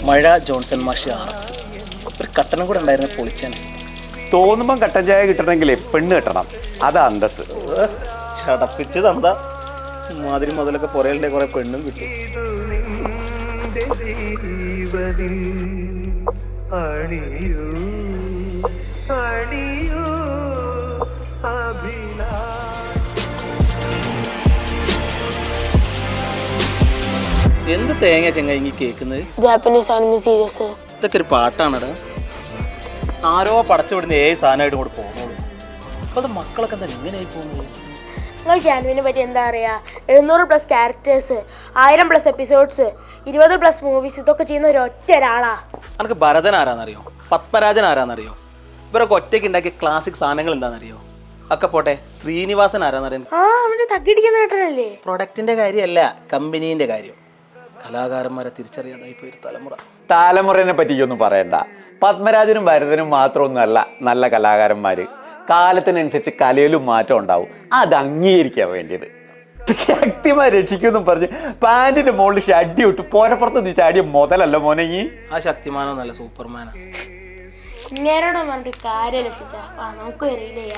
മഴ ജോൺസൺ മാഷ് ഒരു കട്ടണം കൂടെ ഉണ്ടായിരുന്ന പൊളിച്ചാണ്. തോന്നുമ്പം കട്ടൻ ചായ കിട്ടണമെങ്കിലേ പെണ്ണ് കെട്ടണം, അതാ അന്തസ്. ചടപ്പിച്ച് തന്താ മാതിരി മുതലൊക്കെ പുറയിലെ കുറെ പെണ്ണും കിട്ടും. എന്ത് തേങ്ങ ചെങ്ങ കേക്കുന്നത്? Japanese anime series. ഇതൊക്കെ ഒരു പാട്ടാണടാ. ആരോ പടച്ചുവിടുന്ന ഏത് സാധനമായിട്ട് കൂടെ പോകുന്നുള്ളൂ. അപ്പോൾ അത് മക്കളൊക്കെ എന്താ ഇങ്ങനെയായി പോകുന്നത്? നിങ്ങൾക്ക് ആനിമിനെ പറ്റി എന്താ അറിയാ? 700+ ക്യാരക്ടേഴ്സ്, 1000+ എപ്പിസോഡ്സ്, 20+ മൂവീസ്, ഇതൊക്കെ ചെയ്യുന്ന ഒരാളാ. എനിക്ക് ഭരതൻ ആരാന്നറിയോ? പത്മരാജൻ ആരാന്നറിയോ? ഇവരൊക്കെ ഒറ്റയ്ക്ക് ഉണ്ടാക്കിയ ക്ലാസിക് സാധനങ്ങൾ എന്താണെന്നറിയോ? ഒക്കെ പോട്ടെ, ശ്രീനിവാസൻ ആരാന്നറിയാം? തക്കിടിക്കുന്ന കേട്ടനല്ലേ? പ്രൊഡക്റ്റിന്റെ കാര്യമല്ല, കമ്പനീന്റെ കാര്യം. കലാകാരന്മാരെ തിരിച്ചറിയാതായി പോയി തലമുറ. തലമുറനെ പറ്റിയൊന്നും പറയണ്ട. പത്മരാജനും ഭരതനും മാത്രമൊന്നുമല്ല നല്ല കലാകാരന്മാര്. കാലത്തിനനുസരിച്ച് കലയിലും മാറ്റം ഉണ്ടാവും, അത് അംഗീകരിക്കാൻ വേണ്ടിയത്. ശക്തിമാർ രക്ഷിക്കുമെന്നും പറഞ്ഞ് പാൻറിന്റെ മുകളിൽ ഷഡ്ഡി വിട്ട് പോരപ്പുറത്ത് നീ ചാടിയ മുതലല്ല മോനെ. ആ ശക്തിമാനോ നല്ല സൂപ്പർമാനാ. ഇങ്ങേരോട് പറഞ്ഞിട്ട് കാര്യമില്ല ചേച്ചാ, നമുക്ക് അറിയില്ല.